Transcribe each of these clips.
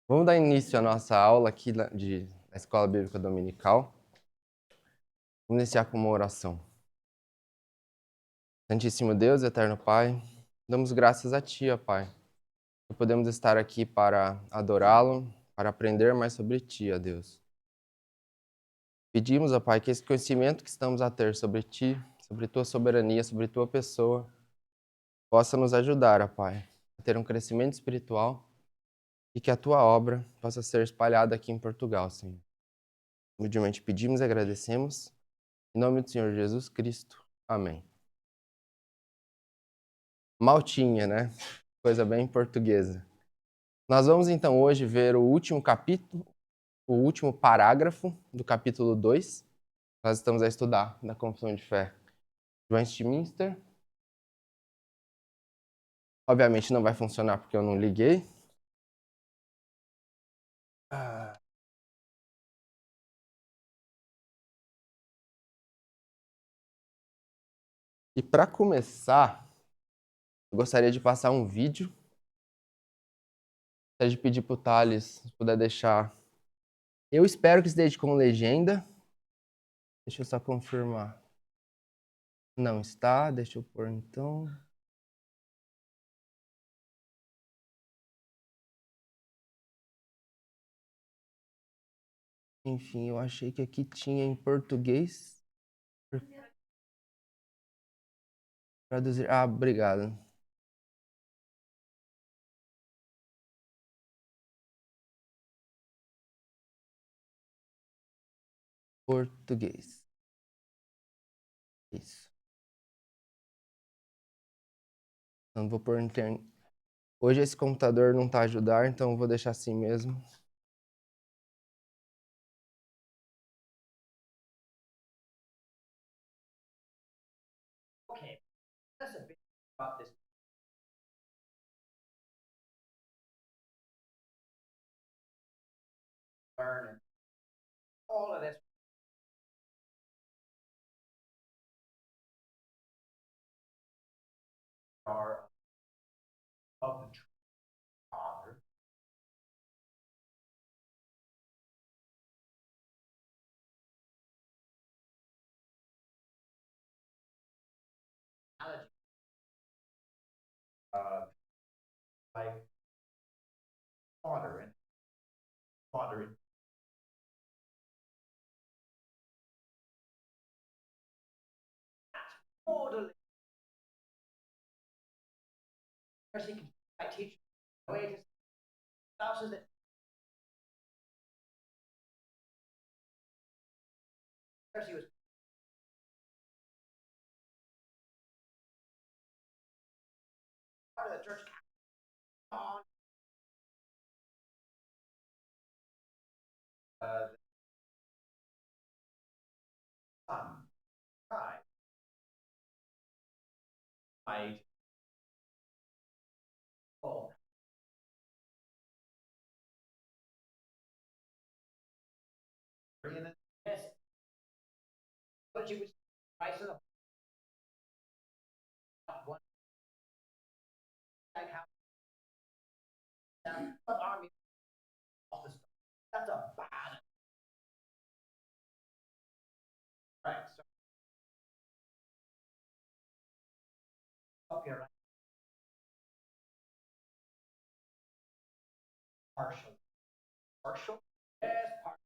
Vamos dar início à nossa aula aqui da Escola Bíblica Dominical. Vamos iniciar com uma oração. Santíssimo Deus, eterno Pai, damos graças a Ti, ó Pai, que podemos estar aqui para adorá-lo, para aprender mais sobre Ti, ó Deus. Pedimos, ó Pai, que esse conhecimento que estamos a ter sobre Ti, sobre Tua soberania, sobre Tua pessoa, possa nos ajudar, ó Pai, a ter um crescimento espiritual e que a Tua obra possa ser espalhada aqui em Portugal, Senhor. Humildemente pedimos e agradecemos. Em nome do Senhor Jesus Cristo. Amém. Maltinha, né? Coisa bem portuguesa. Nós vamos então hoje ver o último capítulo, o último parágrafo do capítulo 2. Nós estamos a estudar da Confissão de Fé de Westminster. Obviamente não vai funcionar porque eu não liguei. E para começar, eu gostaria de passar um vídeo. Gostaria de pedir para o Thales, se puder deixar. Eu espero que esteja com legenda. Deixa eu só confirmar. Não está, deixa eu pôr então. Enfim, eu achei que aqui tinha em português. Traduzir. Ah, obrigado. Português. Isso. Não vou pôr internet. Hoje esse computador não tá a ajudar, então eu vou deixar assim mesmo. Okay, that's a bit about this learning. All of this are of the true Father. Like father and totally. Especially I teach the way it is. Spouses that especially was part of the church. On the son, right? I oh, yes, but you was pricing up one like how but army office. That's a bad right. So up here, right? Partial, yes, partial.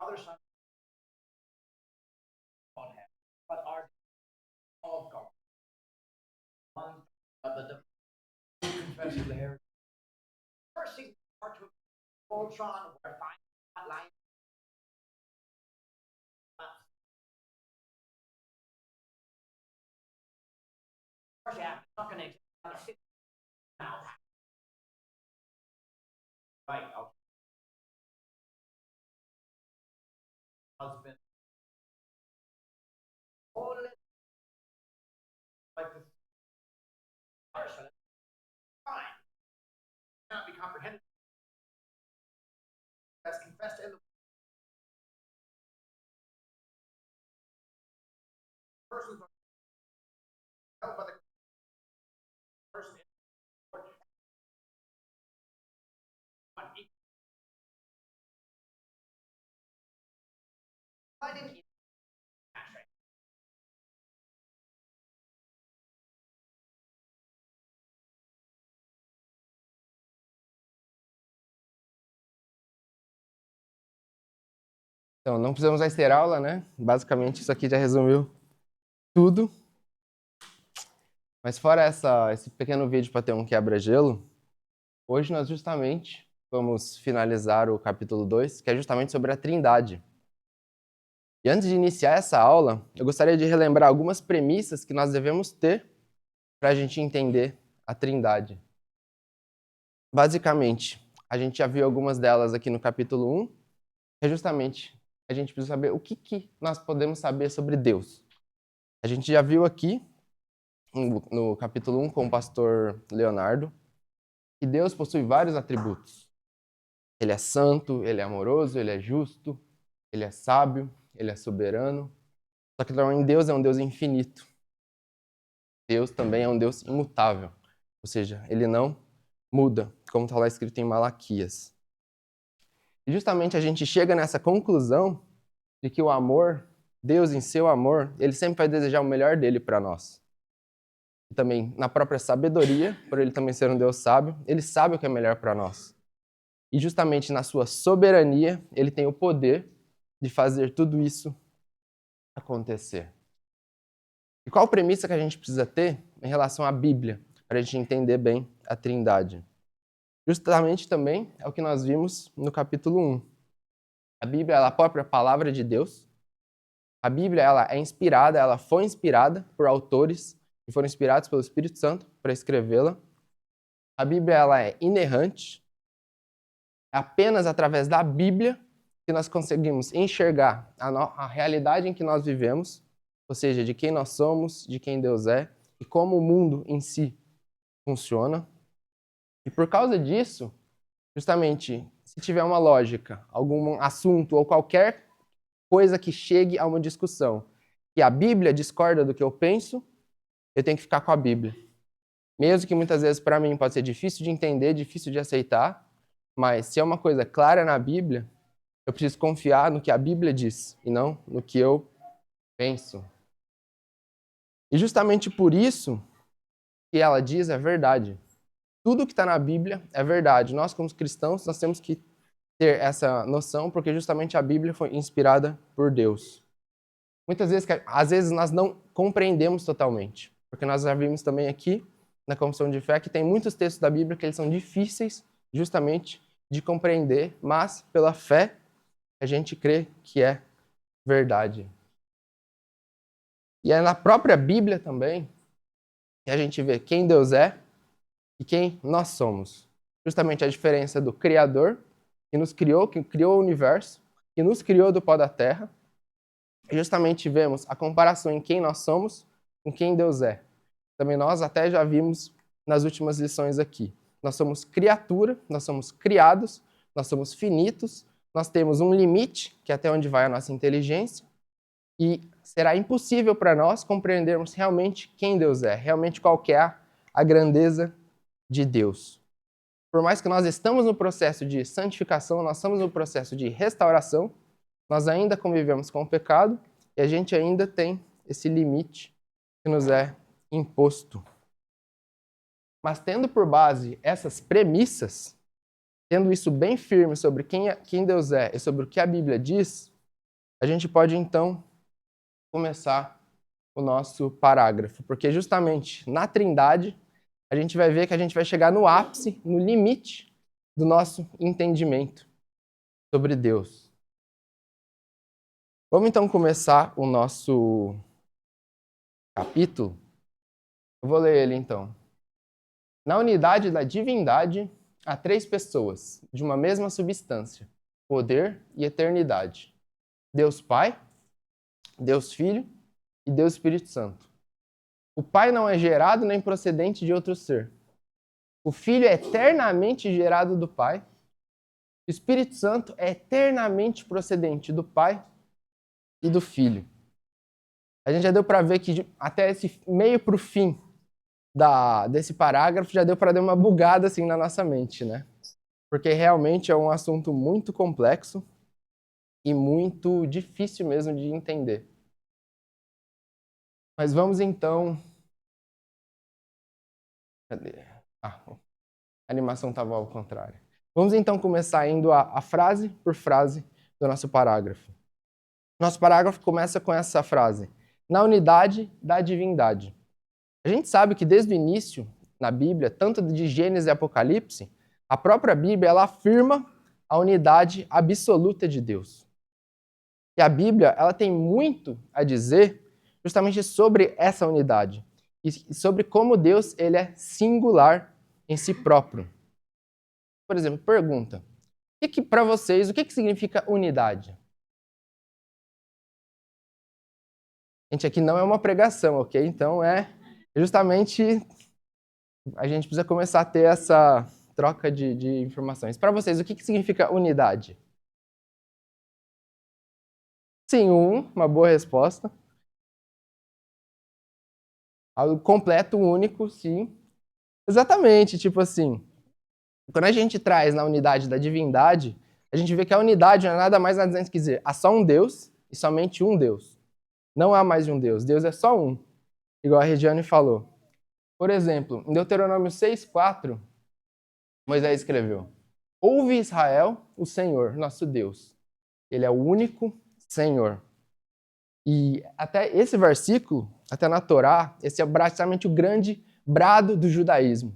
Other son don't have, but are of God. One of the confession of the heritage. First thing part to Voltron, where find that line. Of course, yeah, I'm not going to now. Right, okay. Husband. Only like this person. Fine. Cannot be comprehended. That's confessed in the person's held by the person Então, não precisamos mais ter aula, né? Basicamente, isso aqui já resumiu tudo. Mas fora esse pequeno vídeo para ter um quebra-gelo, hoje nós justamente vamos finalizar o capítulo 2, que é justamente sobre a Trindade. E antes de iniciar essa aula, eu gostaria de relembrar algumas premissas que nós devemos ter para a gente entender a Trindade. Basicamente, a gente já viu algumas delas aqui no capítulo 1, que é justamente a gente precisa saber o que nós podemos saber sobre Deus. A gente já viu aqui, no capítulo 1, com o pastor Leonardo, que Deus possui vários atributos. Ele é santo, ele é amoroso, ele é justo, ele é sábio, ele é soberano. Só que também Deus é um Deus infinito. Deus também é um Deus imutável. Ou seja, ele não muda, como está lá escrito em Malaquias. E justamente a gente chega nessa conclusão de que o amor, Deus em seu amor, ele sempre vai desejar o melhor dele para nós. E também na própria sabedoria, por ele também ser um Deus sábio, ele sabe o que é melhor para nós. E justamente na sua soberania, ele tem o poder de fazer tudo isso acontecer. E qual premissa que a gente precisa ter em relação à Bíblia, para a gente entender bem a Trindade? Justamente também é o que nós vimos no capítulo 1. A Bíblia é a própria palavra de Deus. A Bíblia ela é inspirada, ela foi inspirada por autores que foram inspirados pelo Espírito Santo para escrevê-la. A Bíblia ela é inerrante. É apenas através da Bíblia que nós conseguimos enxergar a realidade em que nós vivemos, ou seja, de quem nós somos, de quem Deus é e como o mundo em si funciona. E por causa disso, justamente, se tiver uma lógica, algum assunto ou qualquer coisa que chegue a uma discussão e a Bíblia discorda do que eu penso, eu tenho que ficar com a Bíblia. Mesmo que muitas vezes para mim pode ser difícil de entender, difícil de aceitar, mas se é uma coisa clara na Bíblia, eu preciso confiar no que a Bíblia diz e não no que eu penso. E justamente por isso que ela diz é verdade. Tudo que está na Bíblia é verdade. Nós, como cristãos, nós temos que ter essa noção porque justamente a Bíblia foi inspirada por Deus. Muitas vezes, às vezes nós não compreendemos totalmente, porque nós já vimos também aqui na Confissão de Fé que tem muitos textos da Bíblia que eles são difíceis justamente de compreender, mas pela fé a gente crê que é verdade. E é na própria Bíblia também que a gente vê quem Deus é e quem nós somos. Justamente a diferença do Criador, que nos criou, que criou o universo, que nos criou do pó da terra. E justamente vemos a comparação em quem nós somos com quem Deus é. Também nós até já vimos nas últimas lições aqui. Nós somos criatura, nós somos criados, nós somos finitos, nós temos um limite, que é até onde vai a nossa inteligência, e será impossível para nós compreendermos realmente quem Deus é, realmente qual que é a grandeza de Deus. Por mais que nós estamos no processo de santificação, nós estamos no processo de restauração, nós ainda convivemos com o pecado e a gente ainda tem esse limite que nos é imposto. Mas tendo por base essas premissas, tendo isso bem firme sobre quem Deus é e sobre o que a Bíblia diz, a gente pode então começar o nosso parágrafo, porque justamente na Trindade a gente vai ver que a gente vai chegar no ápice, no limite do nosso entendimento sobre Deus. Vamos então começar o nosso capítulo. Eu vou ler ele então. Na unidade da divindade, há três pessoas, de uma mesma substância, poder e eternidade. Deus Pai, Deus Filho e Deus Espírito Santo. O Pai não é gerado nem procedente de outro ser. O Filho é eternamente gerado do Pai. O Espírito Santo é eternamente procedente do Pai e do Filho. A gente já deu para ver que até esse meio para o fim desse parágrafo já deu para dar uma bugada assim na nossa mente, né? Porque realmente é um assunto muito complexo e muito difícil mesmo de entender. Mas vamos então... Cadê? A animação estava ao contrário. Vamos então começar indo a frase por frase do nosso parágrafo. Nosso parágrafo começa com essa frase: na unidade da divindade. A gente sabe que desde o início, na Bíblia, tanto de Gênesis e Apocalipse, a própria Bíblia ela afirma a unidade absoluta de Deus. E a Bíblia ela tem muito a dizer justamente sobre essa unidade e sobre como Deus ele é singular em si próprio. Por exemplo, pergunta: para vocês, o que significa unidade? Gente, aqui não é uma pregação, ok? Então é justamente a gente precisa começar a ter essa troca de informações. Para vocês, o que significa unidade? Sim, uma boa resposta. Algo completo, único, sim. Exatamente, tipo assim, quando a gente traz na unidade da divindade, a gente vê que a unidade não é nada mais nada menos que dizer, há só um Deus e somente um Deus. Não há mais de um Deus, Deus é só um, igual a Regiane falou. Por exemplo, em Deuteronômio 6:4, Moisés escreveu: ouve Israel, o Senhor, nosso Deus. Ele é o único Senhor. E até esse versículo, até na Torá, esse é basicamente o grande brado do judaísmo.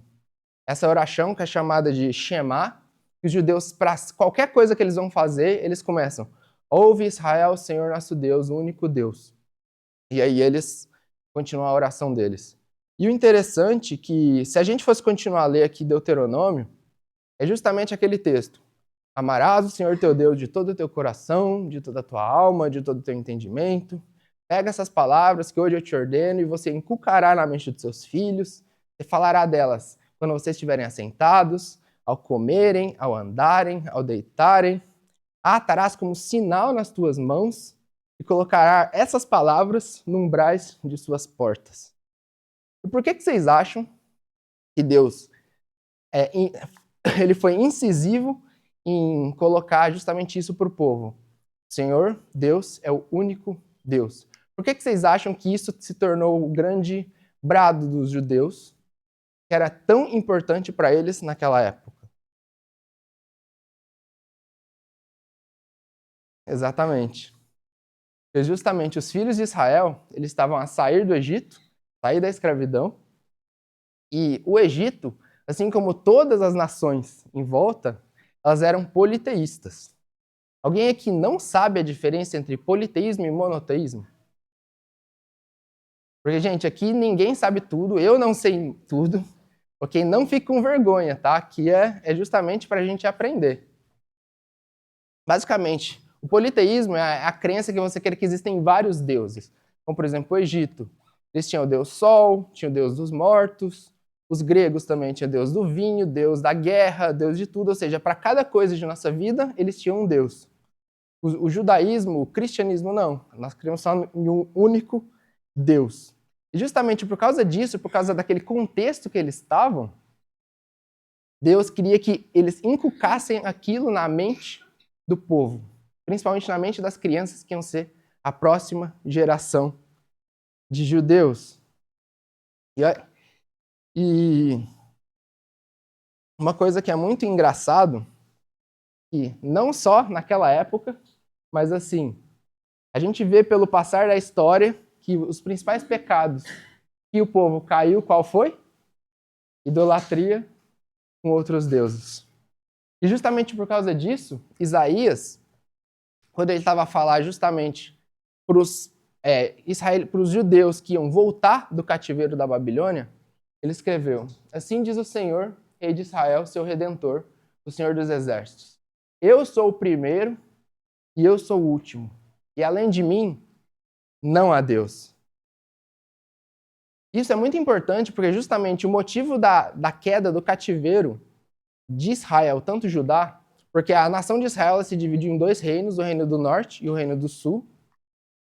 Essa oração que é chamada de Shema, que os judeus, para qualquer coisa que eles vão fazer, eles começam: ouve Israel, Senhor nosso Deus, o único Deus. E aí eles continuam a oração deles. E o interessante é que, se a gente fosse continuar a ler aqui Deuteronômio, é justamente aquele texto: amarás o Senhor teu Deus de todo o teu coração, de toda a tua alma, de todo o teu entendimento. Pega essas palavras que hoje eu te ordeno e você inculcará na mente dos seus filhos, e falará delas quando vocês estiverem assentados, ao comerem, ao andarem, ao deitarem. Atarás como sinal nas tuas mãos e colocará essas palavras no umbrais de suas portas. E por que vocês acham que Deus ele foi incisivo em colocar justamente isso para o povo? Senhor, Deus é o único Deus. Por que vocês acham que isso se tornou o grande brado dos judeus, que era tão importante para eles naquela época? Exatamente. Porque justamente os filhos de Israel, eles estavam a sair do Egito, sair da escravidão, e o Egito, assim como todas as nações em volta, elas eram politeístas. Alguém aqui não sabe a diferença entre politeísmo e monoteísmo? Porque, gente, aqui ninguém sabe tudo, eu não sei tudo, ok? Não fique com vergonha, tá? Aqui é justamente para a gente aprender. Basicamente, o politeísmo é a crença que você quer que existem vários deuses. Como, por exemplo, o Egito. Eles tinham o deus Sol, tinham o deus dos mortos, os gregos também tinham o deus do vinho, deus da guerra, deus de tudo. Ou seja, para cada coisa de nossa vida, eles tinham um deus. O judaísmo, o cristianismo, não. Nós cremos só em um único Deus. E justamente por causa disso, por causa daquele contexto que eles estavam, Deus queria que eles inculcassem aquilo na mente do povo, principalmente na mente das crianças que iam ser a próxima geração de judeus. E uma coisa que é muito engraçado, que não só naquela época, mas assim, a gente vê pelo passar da história que os principais pecados que o povo caiu, qual foi? Idolatria com outros deuses. E justamente por causa disso, Isaías, quando ele estava a falar justamente para os judeus que iam voltar do cativeiro da Babilônia, ele escreveu: assim diz o Senhor, Rei de Israel, seu Redentor, o Senhor dos Exércitos. Eu sou o primeiro e eu sou o último. E além de mim, não há Deus. Isso é muito importante porque justamente o motivo da queda do cativeiro de Israel, tanto Judá, porque a nação de Israel se dividiu em dois reinos, o reino do norte e o reino do sul.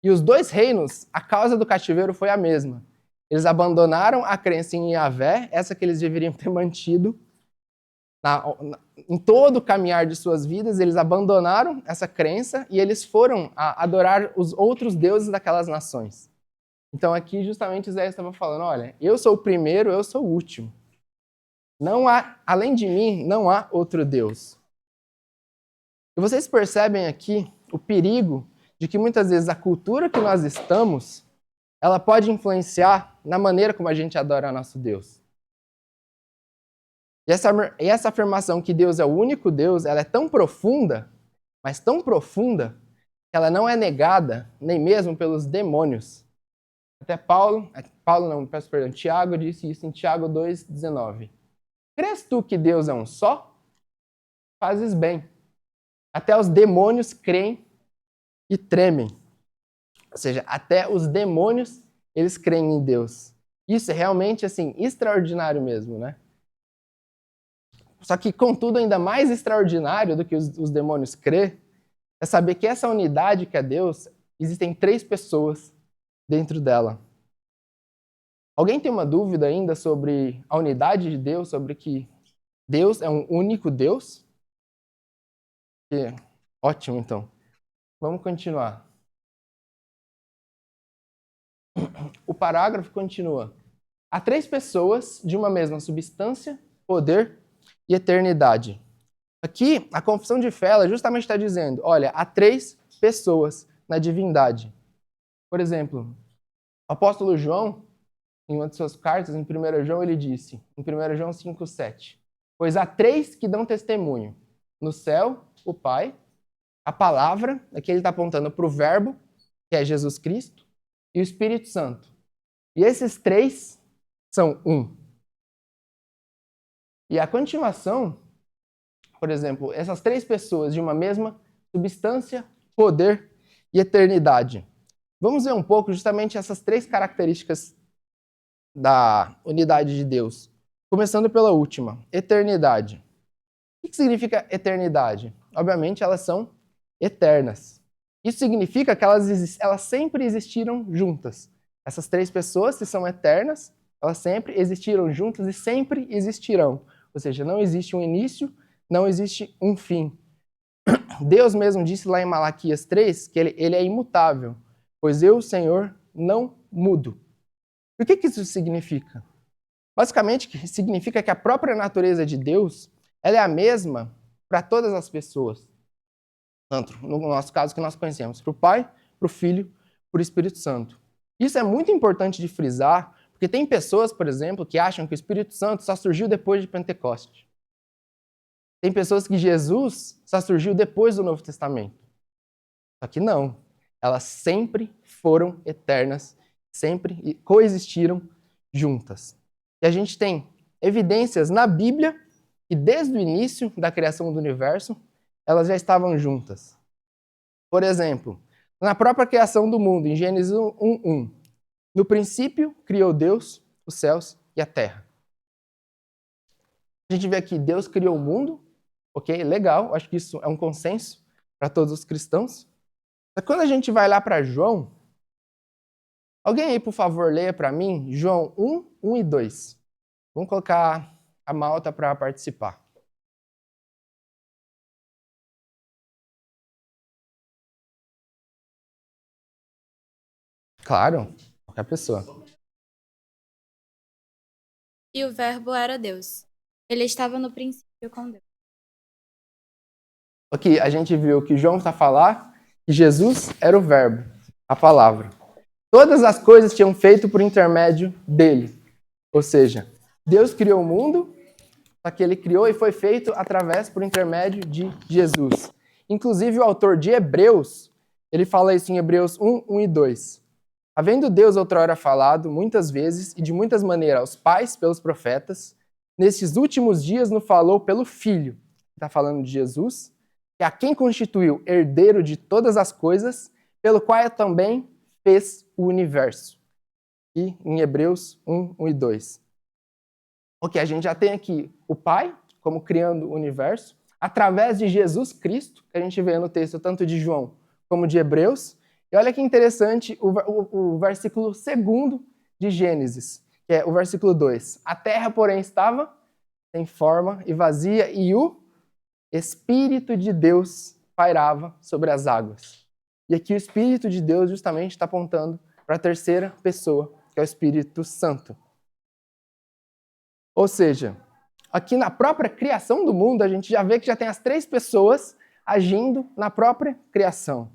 E os dois reinos, a causa do cativeiro foi a mesma. Eles abandonaram a crença em Yahvé, essa que eles deveriam ter mantido em todo o caminhar de suas vidas. Eles abandonaram essa crença e eles foram adorar os outros deuses daquelas nações. Então aqui justamente Isaías estava falando: olha, eu sou o primeiro, eu sou o último. Não há, além de mim, não há outro Deus. E vocês percebem aqui o perigo de que muitas vezes a cultura que nós estamos, ela pode influenciar na maneira como a gente adora nosso Deus. E essa afirmação que Deus é o único Deus, ela é tão profunda, mas tão profunda, que ela não é negada nem mesmo pelos demônios. Até Tiago disse isso em Tiago 2,19. Crês tu que Deus é um só? Fazes bem. Até os demônios creem e tremem. Ou seja, até os demônios, eles creem em Deus. Isso é realmente, assim, extraordinário mesmo, né? Só que, contudo, ainda mais extraordinário do que os demônios crer, é saber que essa unidade que é Deus, existem 3 pessoas dentro dela. Alguém tem uma dúvida ainda sobre a unidade de Deus, sobre que Deus é um único Deus? Ótimo, então. Vamos continuar. O parágrafo continua. Há 3 pessoas de uma mesma substância, poder e eternidade. Aqui, a confissão de fé, ela justamente está dizendo, olha, há 3 pessoas na divindade. Por exemplo, o apóstolo João, em uma de suas cartas, em 1 João, ele disse, em 1 João 5,7, pois há 3 que dão testemunho, no céu, o Pai, a palavra, aqui ele está apontando para o verbo, que é Jesus Cristo, e o Espírito Santo. E esses 3 são um. E a continuação, por exemplo, essas 3 pessoas de uma mesma substância, poder e eternidade. Vamos ver um pouco justamente essas 3 características da unidade de Deus. Começando pela última, eternidade. O que significa eternidade? Obviamente, elas são eternas. Isso significa que elas sempre existiram juntas. Essas 3 pessoas, que são eternas, elas sempre existiram juntas e sempre existirão. Ou seja, não existe um início, não existe um fim. Deus mesmo disse lá em Malaquias 3 que ele é imutável, pois eu, o Senhor, não mudo. O que isso significa? Basicamente, significa que a própria natureza de Deus ela é a mesma para todas as pessoas. Tanto, no nosso caso, que nós conhecemos, para o Pai, para o Filho, para o Espírito Santo. Isso é muito importante de frisar, porque tem pessoas, por exemplo, que acham que o Espírito Santo só surgiu depois de Pentecostes. Tem pessoas que Jesus só surgiu depois do Novo Testamento. Só que não. Elas sempre foram eternas, sempre coexistiram juntas. E a gente tem evidências na Bíblia que desde o início da criação do universo, elas já estavam juntas. Por exemplo, na própria criação do mundo, em Gênesis 1:1, no princípio criou Deus os céus e a terra. A gente vê aqui, Deus criou o mundo, ok? Legal, acho que isso é um consenso para todos os cristãos. Mas quando a gente vai lá para João, alguém aí, por favor, leia para mim João 1:1 e 2. Vamos colocar a malta para participar. Claro, qualquer pessoa. E o verbo era Deus. Ele estava no princípio com Deus. Aqui a gente viu que João está a falar que Jesus era o verbo, a palavra. Todas as coisas tinham feito por intermédio dele. Ou seja, Deus criou o mundo, só que ele criou e foi feito por intermédio de Jesus. Inclusive o autor de Hebreus, ele fala isso em Hebreus 1:1 e 2. Havendo Deus outrora falado muitas vezes e de muitas maneiras aos pais pelos profetas, nestes últimos dias nos falou pelo Filho. Está falando de Jesus, que a quem constituiu herdeiro de todas as coisas, pelo qual também fez o universo. E em Hebreus 1:1 e 2. Ok, a gente já tem aqui o Pai, como criando o universo, através de Jesus Cristo, que a gente vê no texto tanto de João como de Hebreus. E olha que interessante o versículo 2 de Gênesis, que é o versículo 2. A terra, porém, estava sem forma e vazia, e o Espírito de Deus pairava sobre as águas. E aqui o Espírito de Deus justamente está apontando para a terceira pessoa, que é o Espírito Santo. Ou seja, aqui na própria criação do mundo, a gente já vê que já tem as 3 pessoas agindo na própria criação.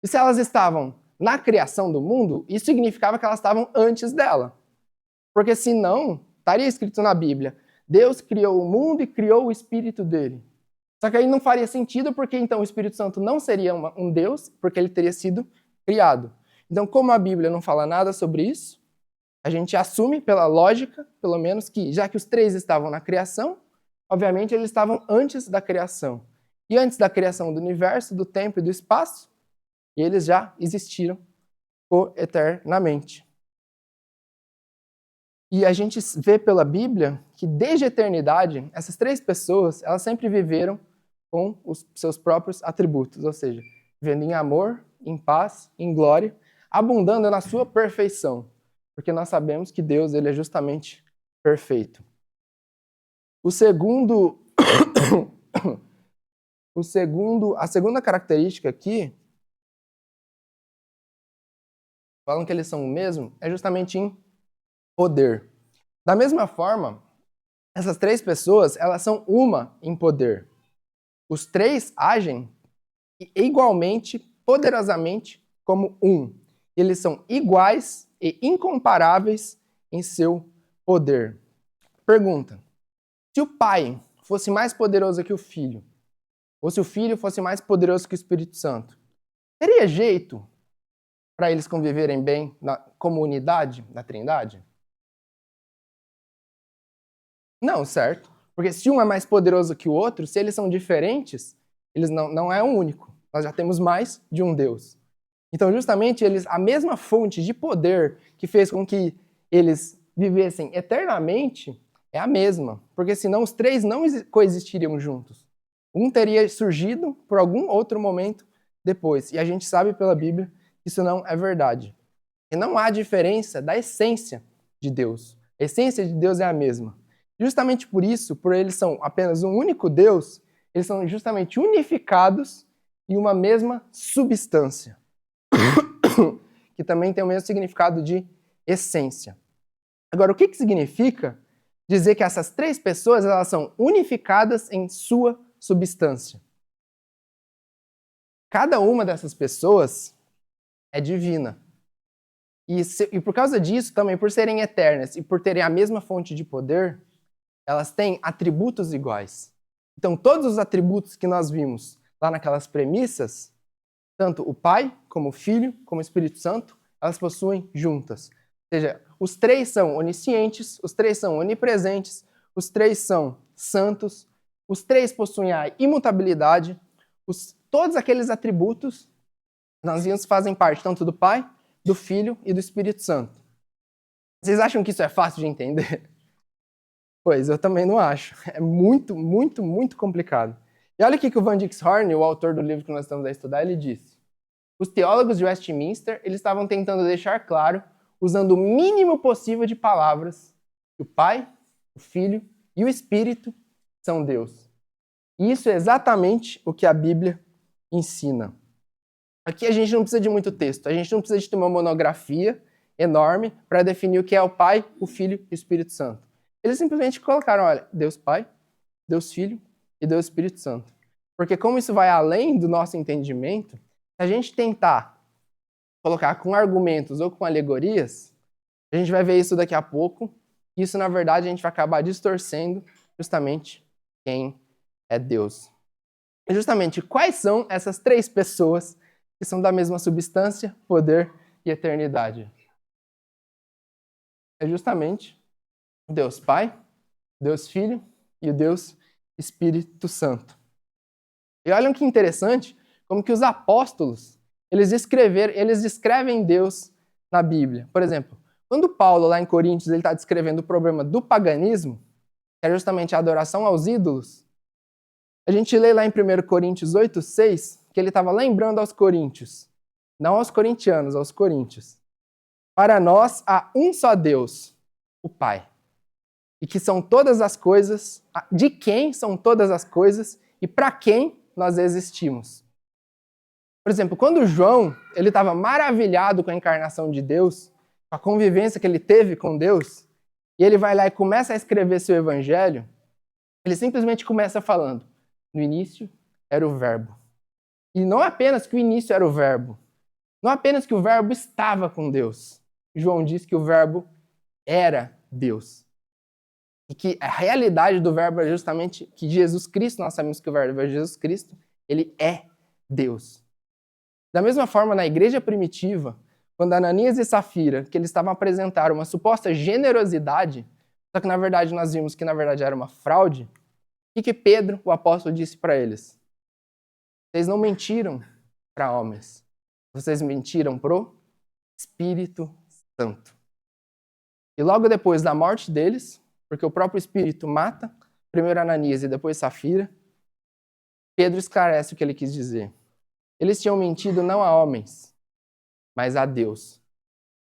E se elas estavam na criação do mundo, isso significava que elas estavam antes dela. Porque senão, estaria escrito na Bíblia, Deus criou o mundo e criou o Espírito dele. Só que aí não faria sentido, porque então o Espírito Santo não seria um Deus, porque ele teria sido criado. Então, como a Bíblia não fala nada sobre isso, a gente assume pela lógica, pelo menos, que já que os três estavam na criação, obviamente eles estavam antes da criação. E antes da criação do universo, do tempo e do espaço, eles já existiram eternamente. E a gente vê pela Bíblia que desde a eternidade, essas três pessoas, elas sempre viveram com os seus próprios atributos, ou seja, vivendo em amor, em paz, em glória, abundando na sua perfeição, porque nós sabemos que Deus, ele é justamente perfeito. A segunda característica aqui, falam que eles são o mesmo, é justamente em poder. Da mesma forma, essas três pessoas, elas são uma em poder. Os três agem igualmente, poderosamente, como um. Eles são iguais e incomparáveis em seu poder. Pergunta: se o Pai fosse mais poderoso que o Filho, ou se o Filho fosse mais poderoso que o Espírito Santo, teria jeito para eles conviverem bem como unidade na Trindade? Não, certo? Porque se um é mais poderoso que o outro, se eles são diferentes, eles não é um único. Nós já temos mais de um Deus. Então, justamente, a mesma fonte de poder que fez com que eles vivessem eternamente é a mesma. Porque senão os três não coexistiriam juntos. Um teria surgido por algum outro momento depois. E a gente sabe pela Bíblia que isso não é verdade. E não há diferença da essência de Deus. A essência de Deus é a mesma. Justamente por isso, por eles são apenas um único Deus, eles são justamente unificados em uma mesma substância, que também tem o mesmo significado de essência. Agora, o que significa dizer que essas três pessoas elas são unificadas em sua substância? Cada uma dessas pessoas é divina. E por causa disso, também por serem eternas e por terem a mesma fonte de poder, elas têm atributos iguais. Então, todos os atributos que nós vimos lá naquelas premissas, tanto o Pai, como o Filho, como o Espírito Santo, elas possuem juntas. Ou seja, os três são oniscientes, os três são onipresentes, os três são santos, os três possuem a imutabilidade, todos aqueles atributos nós vimos fazem parte tanto do Pai, do Filho e do Espírito Santo. Vocês acham que isso é fácil de entender? Pois, eu também não acho. É muito, muito, muito complicado. E olha o que o Van Dix Horn, o autor do livro que nós estamos a estudar, ele disse. Os teólogos de Westminster, eles estavam tentando deixar claro, usando o mínimo possível de palavras, que o Pai, o Filho e o Espírito são Deus. E isso é exatamente o que a Bíblia ensina. Aqui a gente não precisa de muito texto, a gente não precisa de ter uma monografia enorme para definir o que é o Pai, o Filho e o Espírito Santo. Eles simplesmente colocaram, olha, Deus Pai, Deus Filho e Deus Espírito Santo. Porque como isso vai além do nosso entendimento, se a gente tentar colocar com argumentos ou com alegorias, a gente vai ver isso daqui a pouco, e isso, na verdade, a gente vai acabar distorcendo justamente quem é Deus. E justamente, quais são essas três pessoas que são da mesma substância, poder e eternidade? É justamente Deus Pai, Deus Filho e o Deus Espírito Santo. E olhem que interessante, como que os apóstolos, eles descrevem Deus na Bíblia. Por exemplo, quando Paulo, lá em Coríntios, ele está descrevendo o problema do paganismo, que é justamente a adoração aos ídolos, a gente lê lá em 1 Coríntios 8:6, que ele estava lembrando aos coríntios, não aos corintianos, aos coríntios. Para nós há um só Deus, o Pai. E que são todas as coisas, de quem são todas as coisas e para quem nós existimos. Por exemplo, quando João ele estava maravilhado com a encarnação de Deus, com a convivência que ele teve com Deus, e ele vai lá e começa a escrever seu evangelho, ele simplesmente começa falando, no início era o verbo. E não apenas que o início era o verbo, Não apenas que o verbo estava com Deus. João diz que o verbo era Deus. E que a realidade do verbo é justamente que Jesus Cristo, nós sabemos que o verbo é Jesus Cristo, ele é Deus. Da mesma forma, na igreja primitiva, quando Ananias e Safira, que eles estavam a apresentar uma suposta generosidade, só que na verdade nós vimos que na verdade era uma fraude, o que Pedro, o apóstolo, disse para eles? Vocês não mentiram para homens, vocês mentiram pro Espírito Santo. E logo depois da morte deles, porque o próprio Espírito mata, primeiro Ananias e depois Safira, Pedro esclarece o que ele quis dizer. Eles tinham mentido não a homens, mas a Deus.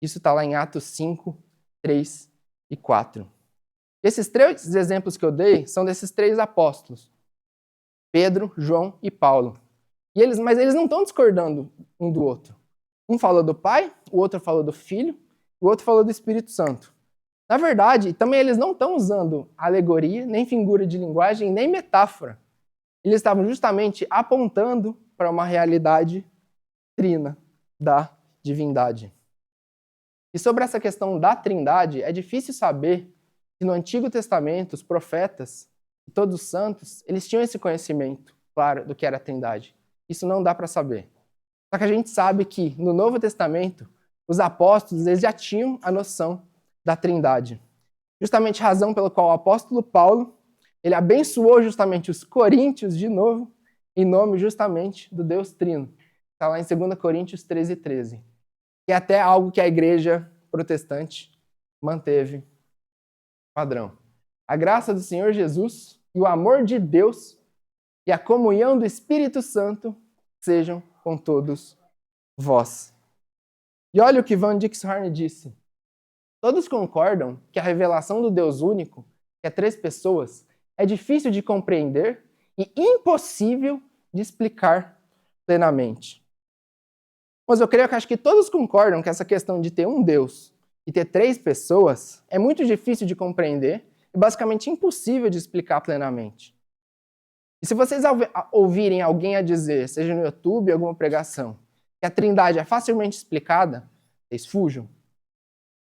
Isso está lá em Atos 5, 3 e 4. Esses 3 exemplos que eu dei são desses 3 apóstolos. Pedro, João e Paulo. Mas eles não estão discordando um do outro. Um falou do Pai, o outro falou do Filho, o outro falou do Espírito Santo. Na verdade, também eles não estão usando alegoria, nem figura de linguagem, nem metáfora. Eles estavam justamente apontando para uma realidade trina da divindade. E sobre essa questão da trindade, é difícil saber que no Antigo Testamento, os profetas e todos os santos, eles tinham esse conhecimento, claro, do que era a trindade. Isso não dá para saber. Só que a gente sabe que no Novo Testamento, os apóstolos eles já tinham a noção da trindade. Justamente a razão pela qual o apóstolo Paulo ele abençoou justamente os coríntios de novo, em nome justamente do Deus Trino. Está lá em 2 Coríntios 13:13. Que é até algo que a igreja protestante manteve padrão. A graça do Senhor Jesus e o amor de Deus e a comunhão do Espírito Santo sejam com todos vós. E olha o que Van Dixhoorn disse. Todos concordam que a revelação do Deus único, que é 3 pessoas, é difícil de compreender e impossível de explicar plenamente. Mas eu creio que acho que todos concordam que essa questão de ter um Deus e ter 3 pessoas é muito difícil de compreender e basicamente impossível de explicar plenamente. E se vocês ouvirem alguém a dizer, seja no YouTube, alguma pregação, que a Trindade é facilmente explicada, vocês fujam.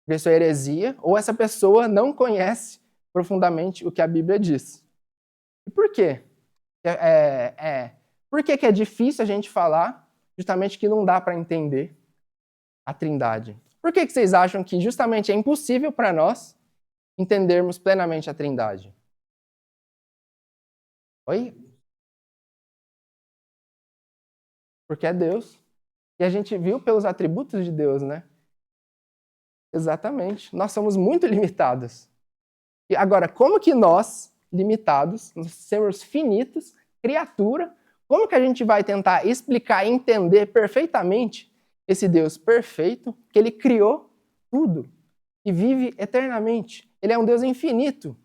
Porque isso é heresia, ou essa pessoa não conhece profundamente o que a Bíblia diz. E por quê? Por que é difícil a gente falar justamente que não dá para entender a Trindade? Por que vocês acham que justamente é impossível para nós entendermos plenamente a Trindade? Oi? Porque é Deus. E a gente viu pelos atributos de Deus, né? Exatamente. Nós somos muito limitados. E agora, como que nós, limitados, nós somos finitos, criatura, como que a gente vai tentar explicar e entender perfeitamente esse Deus perfeito, que ele criou tudo e vive eternamente? Ele é um Deus infinito.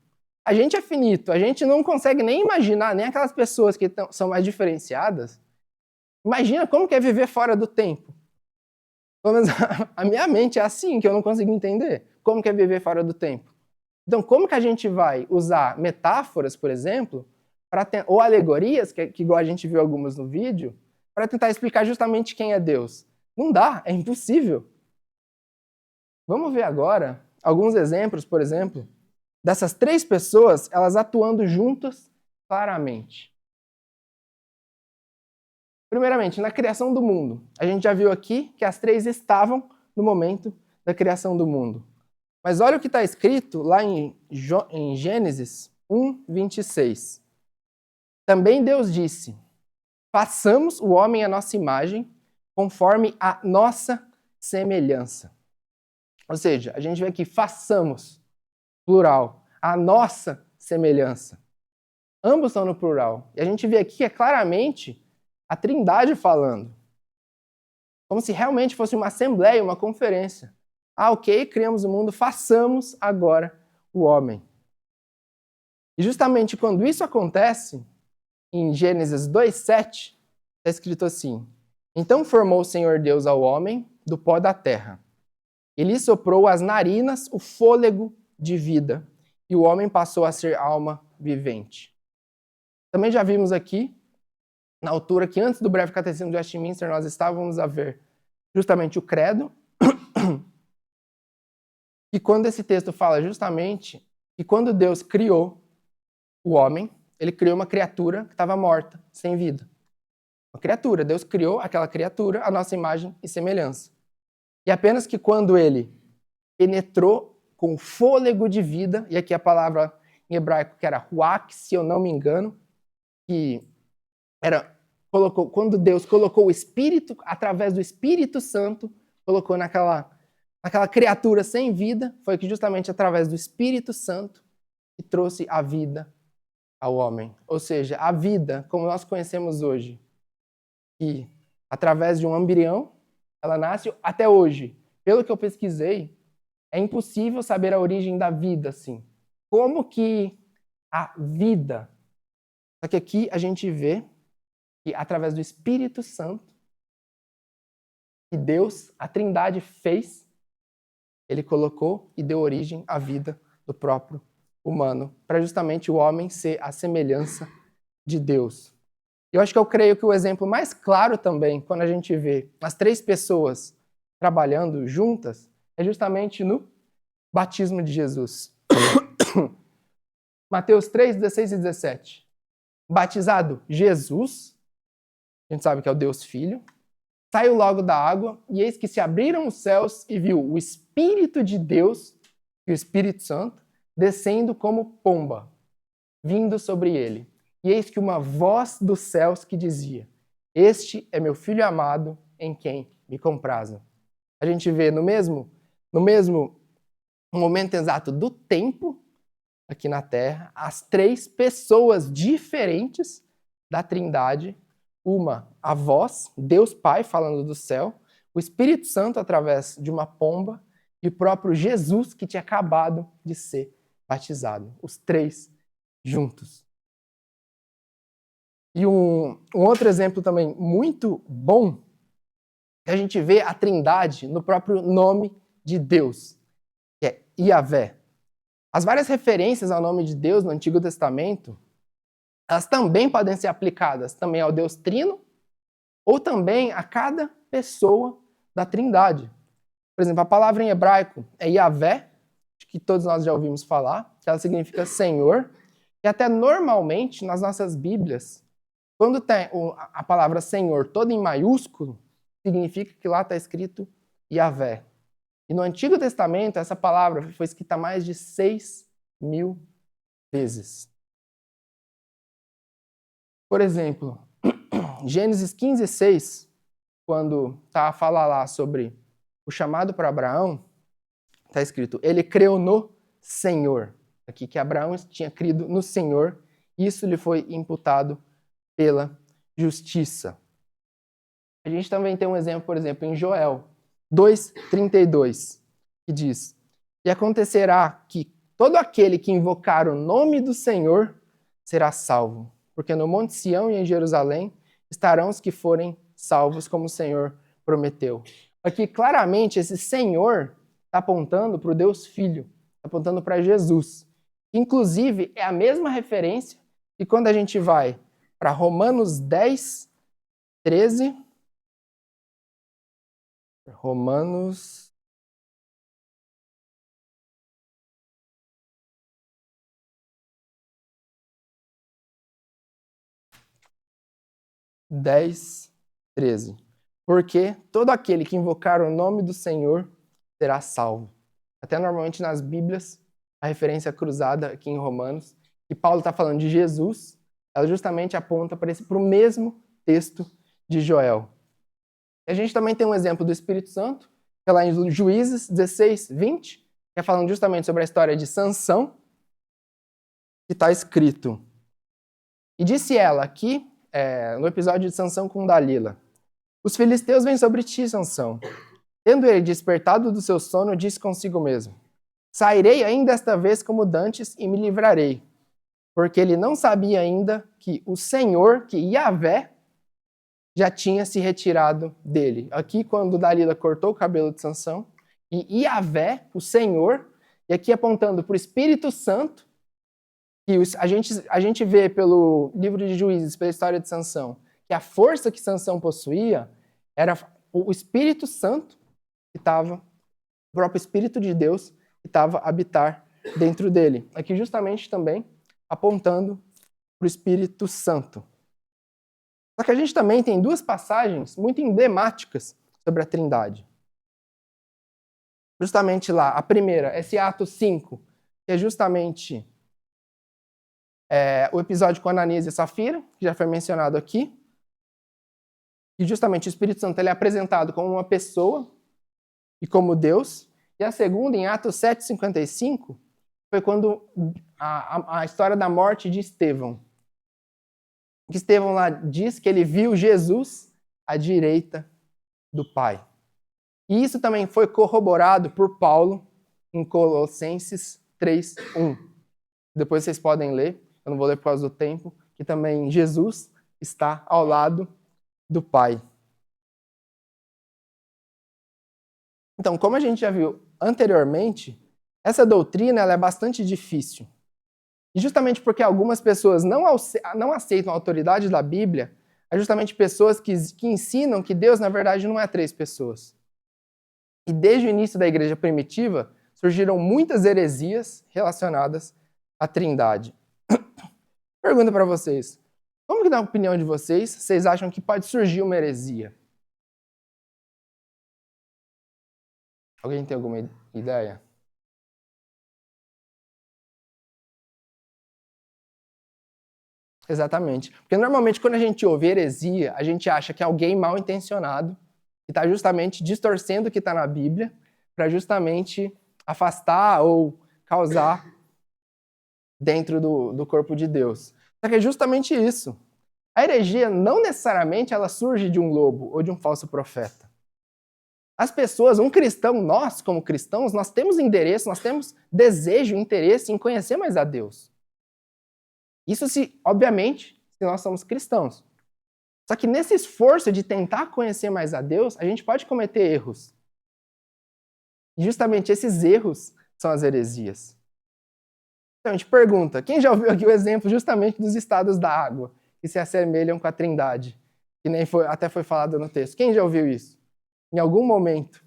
A gente é finito, a gente não consegue nem imaginar, nem aquelas pessoas que são mais diferenciadas. Imagina como que é viver fora do tempo. Pelo menos a minha mente é assim, que eu não consigo entender como que é viver fora do tempo. Então, como que a gente vai usar metáforas, por exemplo, ou alegorias, que igual a gente viu algumas no vídeo, para tentar explicar justamente quem é Deus? Não dá, é impossível. Vamos ver agora alguns exemplos, por exemplo, dessas 3 pessoas, elas atuando juntas claramente. Primeiramente, na criação do mundo. A gente já viu aqui que as 3 estavam no momento da criação do mundo. Mas olha o que está escrito lá em Gênesis 1:26. Também Deus disse, façamos o homem à nossa imagem, conforme a nossa semelhança. Ou seja, a gente vê aqui, façamos, plural, a nossa semelhança. Ambos estão no plural. E a gente vê aqui que é claramente a Trindade falando. Como se realmente fosse uma assembleia, uma conferência. Ah, ok, criamos o mundo, façamos agora o homem. E justamente quando isso acontece, em Gênesis 2:7, está escrito assim, então formou o Senhor Deus ao homem do pó da terra. Ele soprou às narinas o fôlego de vida, e o homem passou a ser alma vivente. Também já vimos aqui, na altura que antes do breve catecismo de Westminster, nós estávamos a ver justamente o credo, e quando esse texto fala justamente que quando Deus criou o homem, ele criou uma criatura que estava morta, sem vida. Uma criatura, Deus criou aquela criatura à nossa imagem e semelhança. E apenas que quando ele penetrou com fôlego de vida, e aqui a palavra em hebraico que era ruach, se eu não me engano, que era quando Deus colocou o Espírito, através do Espírito Santo, colocou naquela criatura sem vida, foi que justamente através do Espírito Santo que trouxe a vida ao homem. Ou seja, a vida, como nós conhecemos hoje, que através de um embrião, ela nasce até hoje. Pelo que eu pesquisei, é impossível saber a origem da vida, assim. Como que a vida... Só que aqui a gente vê que através do Espírito Santo, que Deus, a Trindade, fez, ele colocou e deu origem à vida do próprio humano, para justamente o homem ser a semelhança de Deus. Eu acho que eu creio que o exemplo mais claro também, quando a gente vê as 3 pessoas trabalhando juntas, é justamente no batismo de Jesus. Mateus 3, 16 e 17. Batizado Jesus, a gente sabe que é o Deus Filho, saiu logo da água, e eis que se abriram os céus e viu o Espírito de Deus e o Espírito Santo descendo como pomba, vindo sobre ele. E eis que uma voz dos céus que dizia: Este é meu Filho amado, em quem me comprazo. A gente vê no mesmo momento exato do tempo, aqui na Terra, as 3 pessoas diferentes da Trindade. Uma, a voz, Deus Pai falando do céu, o Espírito Santo através de uma pomba e o próprio Jesus que tinha acabado de ser batizado. Os 3 juntos. E um outro exemplo também muito bom é a gente vê a Trindade no próprio nome de Deus, que é Yahvé. As várias referências ao nome de Deus no Antigo Testamento, elas também podem ser aplicadas também ao Deus Trino ou também a cada pessoa da Trindade. Por exemplo, a palavra em hebraico é Yahvé, que todos nós já ouvimos falar, que ela significa Senhor, e até normalmente nas nossas Bíblias, quando tem a palavra Senhor toda em maiúsculo, significa que lá está escrito Yahvé. E no Antigo Testamento, essa palavra foi escrita mais de 6.000 vezes. Por exemplo, Gênesis 15:6, quando está a falar lá sobre o chamado para Abraão, está escrito, ele creu no Senhor. Aqui que Abraão tinha crido no Senhor, isso lhe foi imputado pela justiça. A gente também tem um exemplo, por exemplo, em Joel 2:32, que diz, e acontecerá que todo aquele que invocar o nome do Senhor será salvo, porque no Monte Sião e em Jerusalém estarão os que forem salvos, como o Senhor prometeu. Aqui, claramente, esse Senhor está apontando para o Deus Filho, está apontando para Jesus. Inclusive, é a mesma referência que quando a gente vai para Romanos 10:13, Romanos 10:13. Porque todo aquele que invocar o nome do Senhor será salvo. Até normalmente nas Bíblias, a referência cruzada aqui em Romanos, que Paulo está falando de Jesus, ela justamente aponta para o mesmo texto de Joel. E a gente também tem um exemplo do Espírito Santo, que é lá em Juízes 16:20, que é falando justamente sobre a história de Sansão, que está escrito. E disse ela aqui, no episódio de Sansão com Dalila, os filisteus vêm sobre ti, Sansão. Tendo ele despertado do seu sono, disse consigo mesmo, sairei ainda esta vez como dantes e me livrarei. Porque ele não sabia ainda que o Senhor, que Yahvé, já tinha se retirado dele. Aqui, quando Dalila cortou o cabelo de Sansão, e Yahvé, o Senhor, e aqui apontando para o Espírito Santo, que a gente vê pelo livro de Juízes, pela história de Sansão, que a força que Sansão possuía era o Espírito Santo que estava, o próprio Espírito de Deus que estava a habitar dentro dele. Aqui justamente também apontando para o Espírito Santo. Só que a gente também tem duas passagens muito emblemáticas sobre a Trindade. Justamente lá, a primeira, esse Atos 5, que é justamente o episódio com Ananias e Safira, que já foi mencionado aqui. E justamente o Espírito Santo ele é apresentado como uma pessoa e como Deus. E a segunda, em Atos 7,55, foi quando a história da morte de Estevão. Que Estevão lá diz que ele viu Jesus à direita do Pai. E isso também foi corroborado por Paulo em Colossenses 3:1. Depois vocês podem ler, eu não vou ler por causa do tempo, que também Jesus está ao lado do Pai. Então, como a gente já viu anteriormente, essa doutrina ela é bastante difícil. E justamente porque algumas pessoas não aceitam a autoridade da Bíblia, é justamente pessoas que ensinam que Deus, na verdade, não é 3 pessoas. E desde o início da igreja primitiva, surgiram muitas heresias relacionadas à Trindade. Pergunta para vocês, como que na opinião de vocês acham que pode surgir uma heresia? Alguém tem alguma ideia? Exatamente. Porque normalmente quando a gente ouve heresia, a gente acha que é alguém mal intencionado que está justamente distorcendo o que está na Bíblia para justamente afastar ou causar dentro do corpo de Deus. Só que é justamente isso. A heresia não necessariamente ela surge de um lobo ou de um falso profeta. As pessoas, um cristão, nós como cristãos, nós temos endereço, nós temos desejo, interesse em conhecer mais a Deus. Isso, obviamente, se nós somos cristãos. Só que nesse esforço de tentar conhecer mais a Deus, a gente pode cometer erros. E justamente esses erros são as heresias. Então a gente pergunta, quem já ouviu aqui o exemplo justamente dos estados da água, que se assemelham com a Trindade? Que nem até foi falado no texto. Quem já ouviu isso? Em algum momento.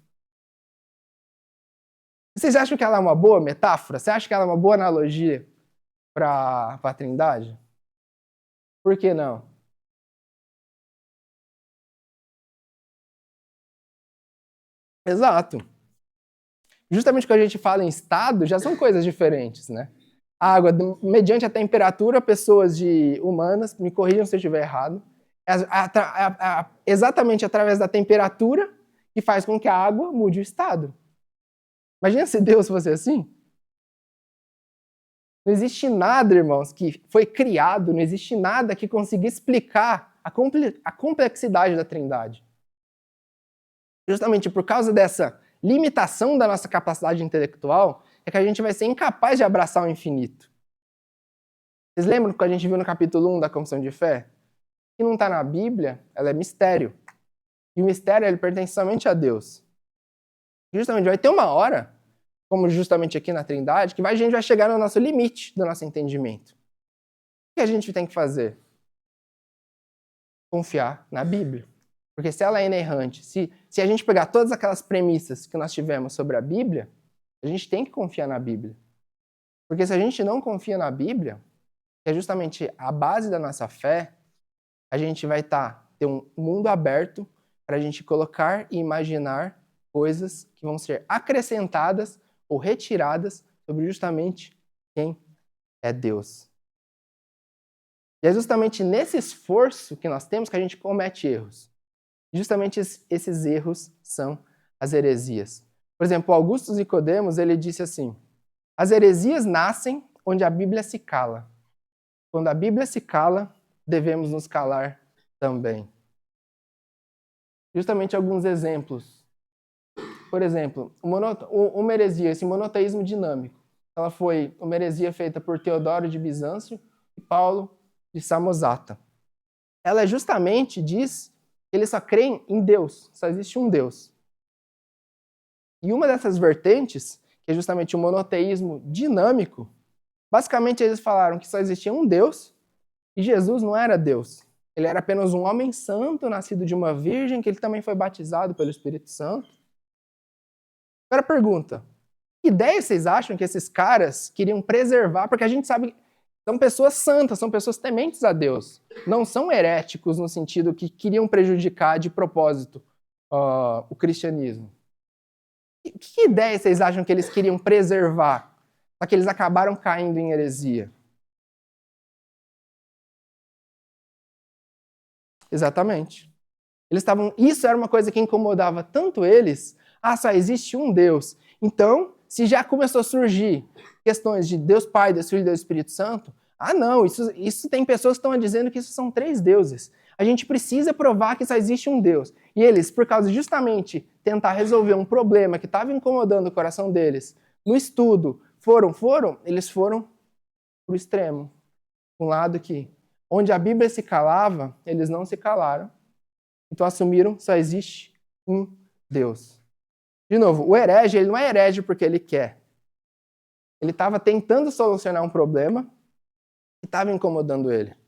Vocês acham que ela é uma boa metáfora? Você acha que ela é uma boa analogia para a Trindade? Por que não? Exato. Justamente quando a gente fala em estado, já são coisas diferentes, né? A água, mediante a temperatura, pessoas humanas, me corrijam se eu estiver errado, exatamente através da temperatura que faz com que a água mude o estado. Imagina se Deus fosse assim. Não existe nada, irmãos, que foi criado, não existe nada que consiga explicar a complexidade da Trindade. Justamente por causa dessa limitação da nossa capacidade intelectual, é que a gente vai ser incapaz de abraçar o infinito. Vocês lembram que a gente viu no capítulo 1 da Confissão de Fé? Que não está na Bíblia, ela é mistério. E o mistério, ele pertence somente a Deus. Justamente vai ter uma hora, como justamente aqui na Trindade, que a gente vai chegar no nosso limite do nosso entendimento. O que a gente tem que fazer? Confiar na Bíblia. Porque se ela é inerrante, se a gente pegar todas aquelas premissas que nós tivemos sobre a Bíblia, a gente tem que confiar na Bíblia. Porque se a gente não confia na Bíblia, que é justamente a base da nossa fé, a gente vai ter um mundo aberto para a gente colocar e imaginar coisas que vão ser acrescentadas ou retiradas sobre justamente quem é Deus. E é justamente nesse esforço que nós temos que a gente comete erros. Justamente esses erros são as heresias. Por exemplo, Augusto Nicodemos, ele disse assim: as heresias nascem onde a Bíblia se cala. Quando a Bíblia se cala, devemos nos calar também. Justamente alguns exemplos. Por exemplo, uma heresia, esse monoteísmo dinâmico. Ela foi uma heresia feita por Teodoro de Bizâncio e Paulo de Samosata. Ela justamente diz que eles só creem em Deus, só existe um Deus. E uma dessas vertentes, que é justamente o monoteísmo dinâmico, basicamente eles falaram que só existia um Deus e Jesus não era Deus. Ele era apenas um homem santo, nascido de uma virgem, que ele também foi batizado pelo Espírito Santo. Agora pergunta, que ideia vocês acham que esses caras queriam preservar? Porque a gente sabe que são pessoas santas, são pessoas tementes a Deus. Não são heréticos no sentido que queriam prejudicar de propósito o cristianismo. Que ideia vocês acham que eles queriam preservar? Só que eles acabaram caindo em heresia. Exatamente. Isso era uma coisa que incomodava tanto eles. Só existe um Deus. Então, se já começou a surgir questões de Deus Pai, Deus Filho e Deus Espírito Santo, não, isso tem pessoas que estão dizendo que isso são 3 deuses. A gente precisa provar que só existe um Deus. E eles, por causa de justamente tentar resolver um problema que estava incomodando o coração deles, no estudo, eles foram para o extremo. Um lado que, onde a Bíblia se calava, eles não se calaram. Então assumiram que só existe um Deus. De novo, o herege, ele não é herege porque ele quer. Ele estava tentando solucionar um problema que estava incomodando ele.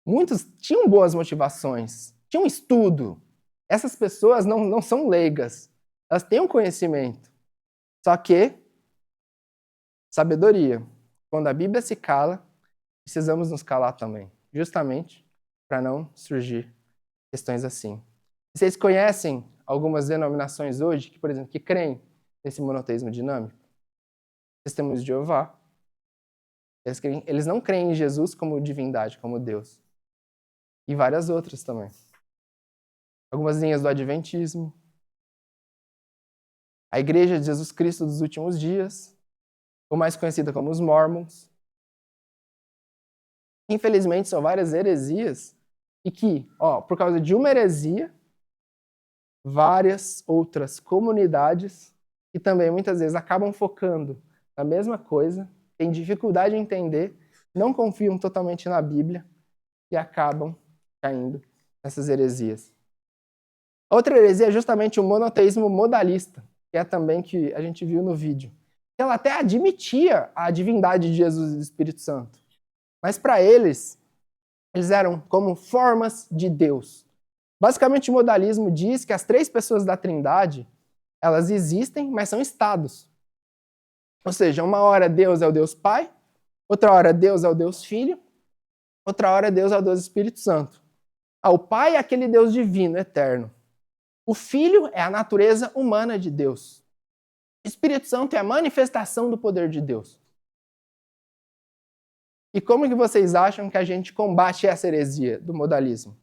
Muitos tinham boas motivações, tinham estudo. Essas pessoas não são leigas. Elas têm um conhecimento. Só que, sabedoria. Quando a Bíblia se cala, precisamos nos calar também. Justamente para não surgir questões assim. Vocês conhecem algumas denominações hoje que, por exemplo, que creem nesse monoteísmo dinâmico? Testemunhos de Jeová. Eles não creem em Jesus como divindade, como Deus. E várias outras também. Algumas linhas do Adventismo. A Igreja de Jesus Cristo dos Últimos Dias, ou mais conhecida como os Mormons. Infelizmente, são várias heresias e que, por causa de uma heresia, várias outras comunidades que também muitas vezes acabam focando na mesma coisa, têm dificuldade em entender, não confiam totalmente na Bíblia e acabam caindo nessas heresias. Outra heresia é justamente o monoteísmo modalista, que é também que a gente viu no vídeo. Ela até admitia a divindade de Jesus e do Espírito Santo, mas para eles eram como formas de Deus. Basicamente, o modalismo diz que as 3 pessoas da Trindade, elas existem, mas são estados. Ou seja, uma hora Deus é o Deus Pai, outra hora Deus é o Deus Filho, outra hora Deus é o Deus Espírito Santo. O Pai é aquele Deus divino, eterno. O Filho é a natureza humana de Deus. O Espírito Santo é a manifestação do poder de Deus. E como que vocês acham que a gente combate essa heresia do modalismo?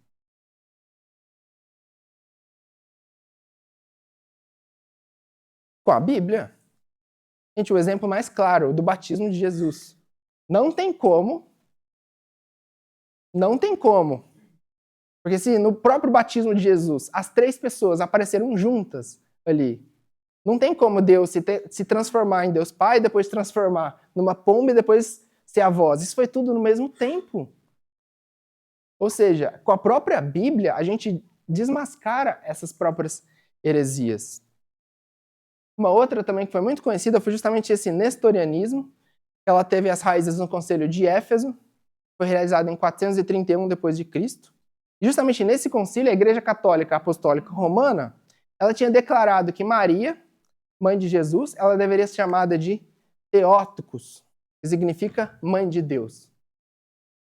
Com a Bíblia. Gente, o exemplo mais claro do batismo de Jesus. Não tem como. Porque se no próprio batismo de Jesus as 3 pessoas apareceram juntas ali, não tem como Deus se transformar em Deus Pai, depois se transformar numa pomba e depois ser a voz. Isso foi tudo no mesmo tempo. Ou seja, com a própria Bíblia, a gente desmascara essas próprias heresias. Uma outra também que foi muito conhecida foi justamente esse nestorianismo. Ela teve as raízes no Concílio de Éfeso, foi realizado em 431 d.C. E justamente nesse concílio, a Igreja Católica Apostólica Romana, ela tinha declarado que Maria, mãe de Jesus, ela deveria ser chamada de Theotokos, que significa mãe de Deus.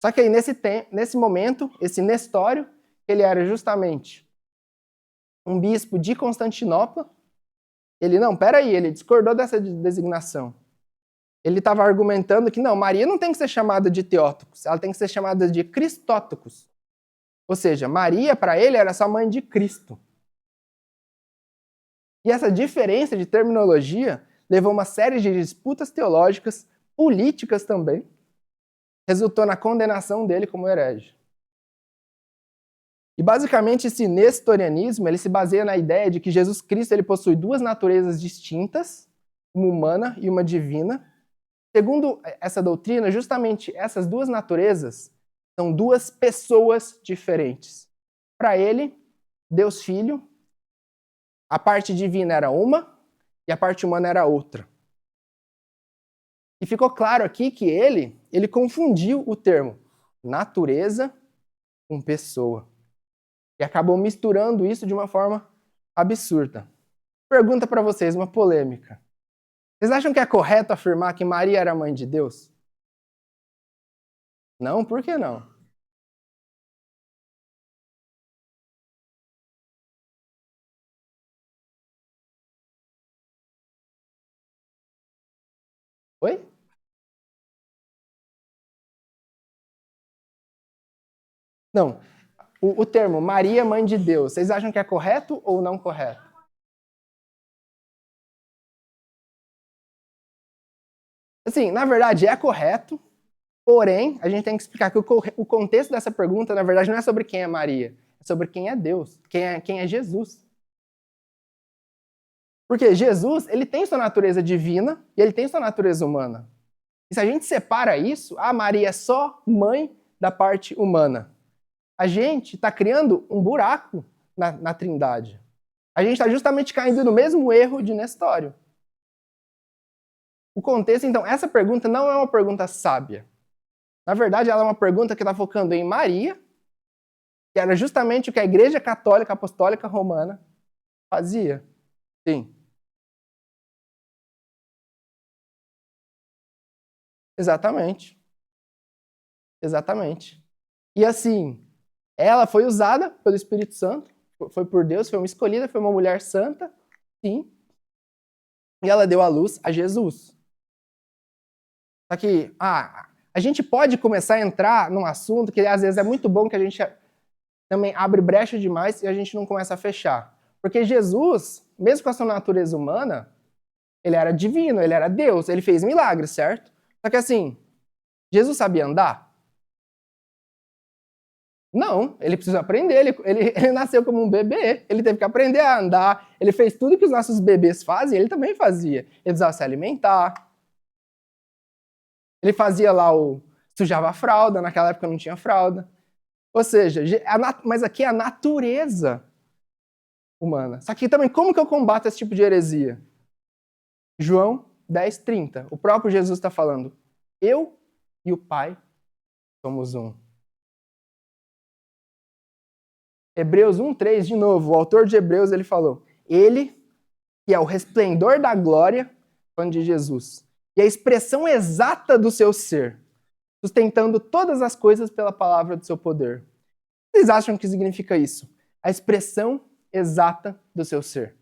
Só que aí, nesse momento, esse Nestório, ele era justamente um bispo de Constantinopla. Ele discordou dessa designação. Ele estava argumentando que não, Maria não tem que ser chamada de Theotokos, ela tem que ser chamada de Christotokos. Ou seja, Maria, para ele, era só mãe de Cristo. E essa diferença de terminologia levou a uma série de disputas teológicas, políticas também, resultou na condenação dele como herege. E basicamente esse nestorianismo, ele se baseia na ideia de que Jesus Cristo ele possui 2 naturezas distintas, uma humana e uma divina. Segundo essa doutrina, justamente essas 2 naturezas são 2 pessoas diferentes. Para ele, Deus Filho, a parte divina era uma e a parte humana era outra. E ficou claro aqui que ele confundiu o termo natureza com pessoa. E acabou misturando isso de uma forma absurda. Pergunta para vocês, uma polêmica. Vocês acham que é correto afirmar que Maria era mãe de Deus? Não? Por que não? Oi? Não. O termo Maria, mãe de Deus, vocês acham que é correto ou não correto? Assim, na verdade é correto, porém, a gente tem que explicar que o contexto dessa pergunta, na verdade, não é sobre quem é Maria, é sobre quem é Deus, quem é Jesus. Porque Jesus, ele tem sua natureza divina e ele tem sua natureza humana. E se a gente separa isso, Maria é só mãe da parte humana. A gente está criando um buraco na Trindade. A gente está justamente caindo no mesmo erro de Nestório. O contexto, então, essa pergunta não é uma pergunta sábia. Na verdade, ela é uma pergunta que está focando em Maria, que era justamente o que a Igreja Católica Apostólica Romana fazia. Sim. Exatamente. Exatamente. E assim, ela foi usada pelo Espírito Santo, foi por Deus, foi uma escolhida, foi uma mulher santa, sim. E ela deu à luz a Jesus. Só que, a gente pode começar a entrar num assunto que às vezes é muito bom que a gente também abre brecha demais e a gente não começa a fechar. Porque Jesus, mesmo com a sua natureza humana, ele era divino, ele era Deus, ele fez milagres, certo? Só que assim, Jesus sabia andar? Não, ele precisa aprender, ele nasceu como um bebê, ele teve que aprender a andar, ele fez tudo que os nossos bebês fazem, ele também fazia. Ele precisava se alimentar, ele fazia lá sujava a fralda, naquela época não tinha fralda. Ou seja, mas aqui é a natureza humana. Só que também, como que eu combato esse tipo de heresia? João 10:30, o próprio Jesus está falando, eu e o Pai somos um. Hebreus 1:3, de novo, o autor de Hebreus, ele falou, ele, que é o resplendor da glória, falando de Jesus, e a expressão exata do seu ser, sustentando todas as coisas pela palavra do seu poder. Vocês acham que significa isso? A expressão exata do seu ser.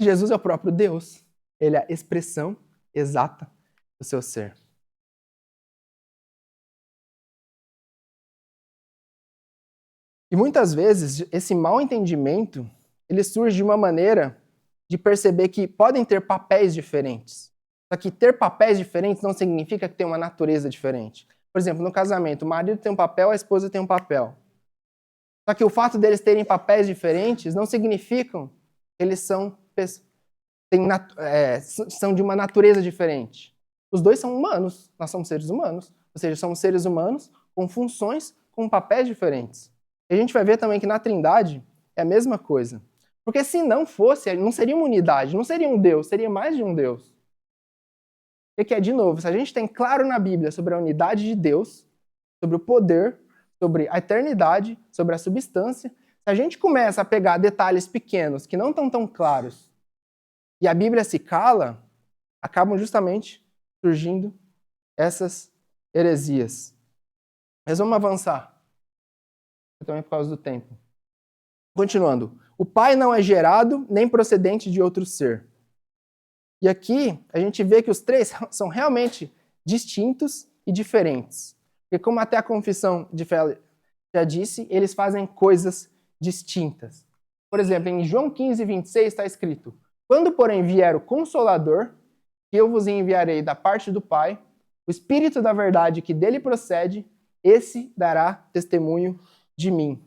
Jesus é o próprio Deus. Ele é a expressão exata do seu ser. E muitas vezes, esse mau entendimento, ele surge de uma maneira de perceber que podem ter papéis diferentes. Só que ter papéis diferentes não significa que tem uma natureza diferente. Por exemplo, no casamento, o marido tem um papel, a esposa tem um papel. Só que o fato deles terem papéis diferentes não significa que eles são de uma natureza diferente. Os dois são humanos, nós somos seres humanos. Ou seja, somos seres humanos com funções, com papéis diferentes. E a gente vai ver também que na Trindade é a mesma coisa. Porque se não fosse, não seria uma unidade, não seria um Deus, seria mais de um Deus. E que é, de novo, se a gente tem claro na Bíblia sobre a unidade de Deus, sobre o poder, sobre a eternidade, sobre a substância, se a gente começa a pegar detalhes pequenos que não estão tão claros e a Bíblia se cala, acabam justamente surgindo essas heresias. Mas vamos avançar. Também por causa do tempo. Continuando. O Pai não é gerado nem procedente de outro ser. E aqui a gente vê que os três são realmente distintos e diferentes. Porque como até a confissão de fé já disse, eles fazem coisas distintas. Por exemplo, em João 15:26 está escrito: quando, porém, vier o Consolador, que eu vos enviarei da parte do Pai, o Espírito da verdade que dele procede, esse dará testemunho de mim.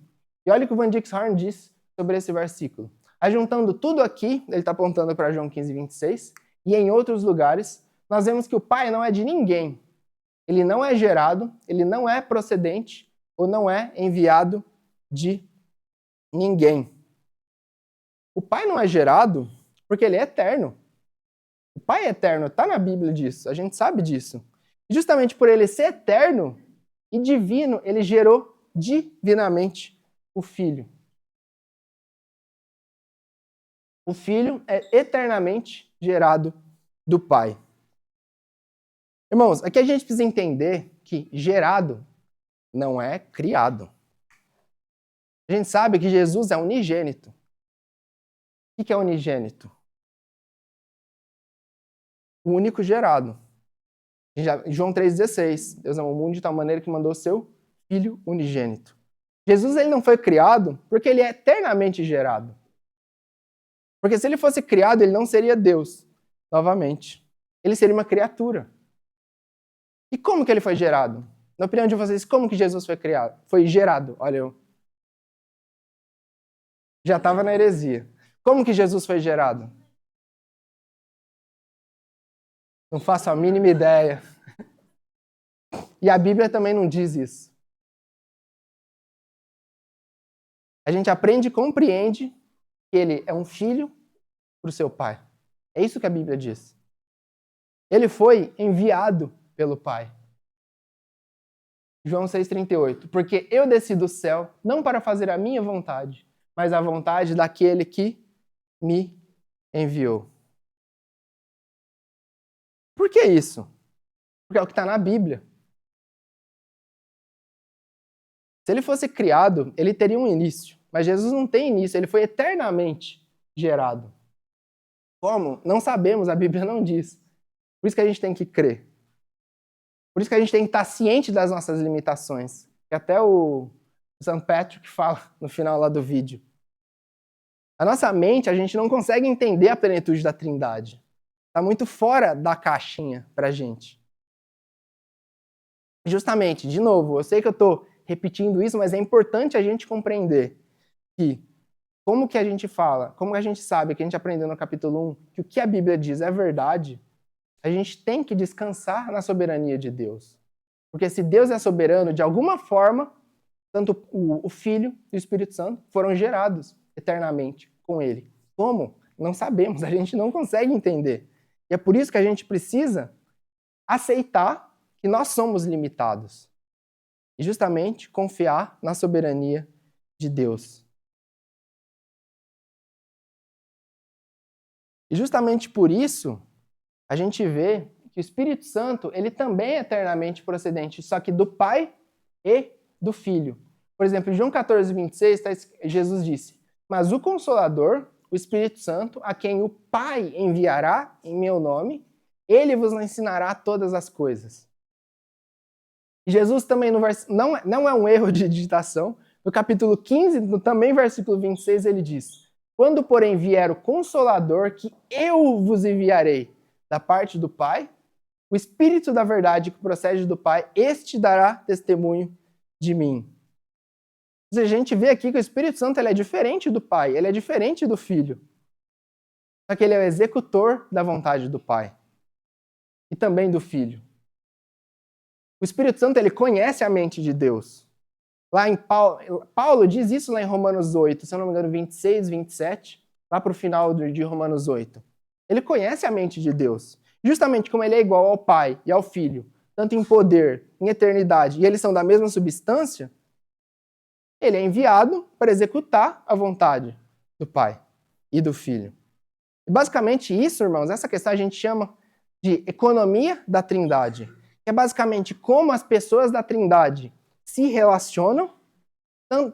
E olha o que o Van Dix Horn diz sobre esse versículo. Ajuntando tudo aqui, ele está apontando para João 15:26, e em outros lugares, nós vemos que o Pai não é de ninguém. Ele não é gerado, ele não é procedente, ou não é enviado de ninguém. O Pai não é gerado porque ele é eterno. O Pai é eterno, está na Bíblia disso, a gente sabe disso. E justamente por ele ser eterno e divino, ele gerou divinamente o Filho. O Filho é eternamente gerado do Pai. Irmãos, aqui a gente precisa entender que gerado não é criado. A gente sabe que Jesus é unigênito. O que é unigênito? O único gerado. João 3,16. Deus amou o mundo de tal maneira que mandou o seu Filho unigênito. Jesus ele não foi criado porque ele é eternamente gerado. Porque se ele fosse criado, ele não seria Deus, novamente. Ele seria uma criatura. E como que ele foi gerado? Na opinião de vocês, como que Jesus foi criado? Foi gerado? Olha, eu já estava na heresia. Como que Jesus foi gerado? Não faço a mínima ideia. E a Bíblia também não diz isso. A gente aprende e compreende que ele é um filho para o seu pai. É isso que a Bíblia diz. Ele foi enviado pelo Pai. João 6,38. Porque eu desci do céu não para fazer a minha vontade, mas a vontade daquele que me enviou. Por que isso? Porque é o que está na Bíblia. Se ele fosse criado, ele teria um início. Mas Jesus não tem início, ele foi eternamente gerado. Como? Não sabemos, a Bíblia não diz. Por isso que a gente tem que crer. Por isso que a gente tem que estar ciente das nossas limitações. Que até o St. Patrick fala no final lá do vídeo. A nossa mente, a gente não consegue entender a plenitude da Trindade. Está muito fora da caixinha pra gente. Justamente, de novo, eu sei que eu estou repetindo isso, mas é importante a gente compreender que como que a gente fala, como a gente sabe, que a gente aprendeu no capítulo 1, que o que a Bíblia diz é verdade, a gente tem que descansar na soberania de Deus. Porque se Deus é soberano, de alguma forma, tanto o Filho e o Espírito Santo foram gerados eternamente com Ele. Como? Não sabemos, a gente não consegue entender. E é por isso que a gente precisa aceitar que nós somos limitados. E justamente confiar na soberania de Deus. E justamente por isso, a gente vê que o Espírito Santo, ele também é eternamente procedente, só que do Pai e do Filho. Por exemplo, em João 14,26, Jesus disse: mas o Consolador, o Espírito Santo, a quem o Pai enviará em meu nome, ele vos ensinará todas as coisas. E Jesus também, não é um erro de digitação, no capítulo 15, também versículo 26, ele diz: quando, porém, vier o Consolador, que eu vos enviarei da parte do Pai, o Espírito da verdade que procede do Pai, este dará testemunho de mim. Ou seja, a gente vê aqui que o Espírito Santo ele é diferente do Pai, ele é diferente do Filho. Só que ele é o executor da vontade do Pai e também do Filho. O Espírito Santo ele conhece a mente de Deus. Lá em Paulo diz isso lá em Romanos 8, se eu não me engano, 26, 27, lá para o final de Romanos 8. Ele conhece a mente de Deus. Justamente como ele é igual ao Pai e ao Filho, tanto em poder, em eternidade, e eles são da mesma substância, ele é enviado para executar a vontade do Pai e do Filho. E basicamente isso, irmãos, essa questão a gente chama de economia da Trindade. Que é basicamente como as pessoas da Trindade se relacionam,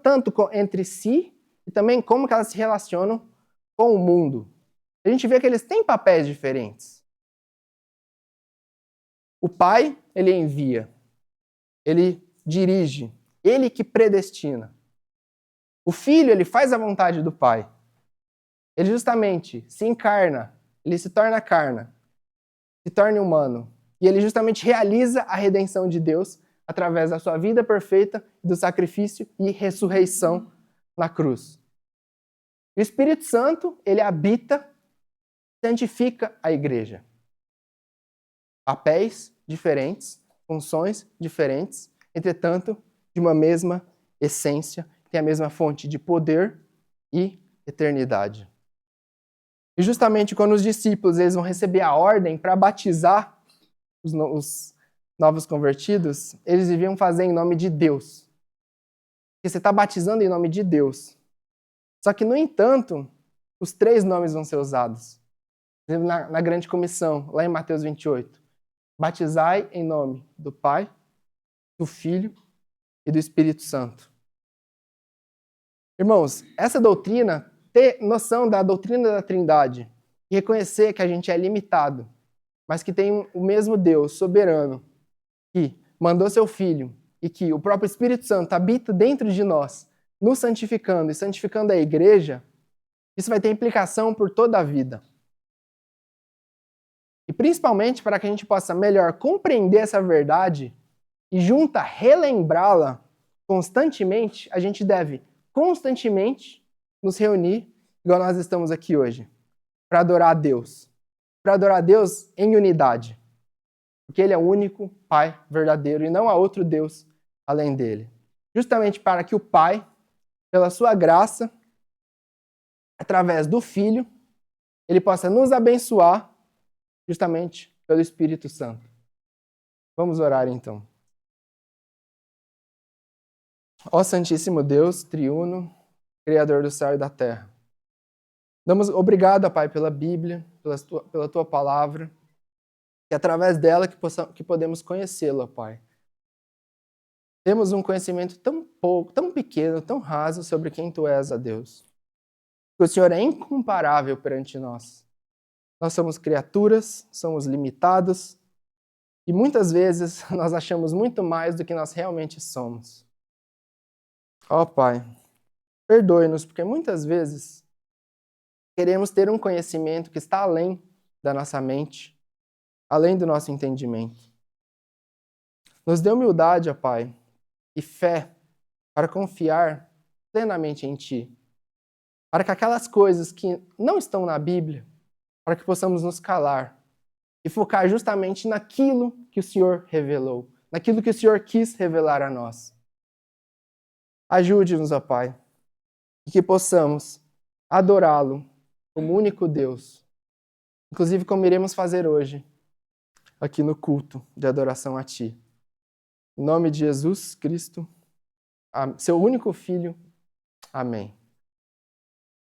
tanto entre si, e também como que elas se relacionam com o mundo. A gente vê que eles têm papéis diferentes. O Pai, ele envia, ele dirige, ele que predestina. O Filho, ele faz a vontade do Pai. Ele justamente se encarna, ele se torna carne, se torna humano. E ele justamente realiza a redenção de Deus através da sua vida perfeita, do sacrifício e ressurreição na cruz. O Espírito Santo, ele habita, santifica a igreja. Papéis diferentes, funções diferentes, entretanto, de uma mesma essência, tem a mesma fonte de poder e eternidade. E justamente quando os discípulos eles vão receber a ordem para batizar novos convertidos, eles deviam fazer em nome de Deus. Porque você está batizando em nome de Deus. Só que, no entanto, os 3 nomes vão ser usados. Na grande comissão, lá em Mateus 28. Batizai em nome do Pai, do Filho e do Espírito Santo. Irmãos, essa doutrina, ter noção da doutrina da Trindade e reconhecer que a gente é limitado, mas que tem o mesmo Deus soberano, que mandou seu Filho e que o próprio Espírito Santo habita dentro de nós, nos santificando e santificando a igreja, isso vai ter implicação por toda a vida. E principalmente para que a gente possa melhor compreender essa verdade e junta relembrá-la constantemente, a gente deve constantemente nos reunir, igual nós estamos aqui hoje, para adorar a Deus. Para adorar a Deus em unidade. Porque Ele é o único Pai verdadeiro e não há outro Deus além dele. Justamente para que o Pai, pela sua graça, através do Filho, Ele possa nos abençoar justamente pelo Espírito Santo. Vamos orar então. Ó Santíssimo Deus, triuno, Criador do céu e da terra. Damos obrigado, Pai, pela Bíblia, pela Tua palavra, e através dela que podemos conhecê-la, Pai. Temos um conhecimento tão pouco, tão pequeno, tão raso sobre quem Tu és, ó Deus. Que o Senhor é incomparável perante nós. Nós somos criaturas, somos limitados, e muitas vezes nós achamos muito mais do que nós realmente somos. Ó Pai, perdoe-nos, porque muitas vezes queremos ter um conhecimento que está além da nossa mente, além do nosso entendimento. Nos dê humildade, ó Pai, e fé para confiar plenamente em Ti, para que aquelas coisas que não estão na Bíblia, para que possamos nos calar e focar justamente naquilo que o Senhor revelou, naquilo que o Senhor quis revelar a nós. Ajude-nos, ó Pai, e que possamos adorá-lo como único Deus, inclusive como iremos fazer hoje, aqui no culto de adoração a Ti. Em nome de Jesus Cristo, seu único Filho. Amém.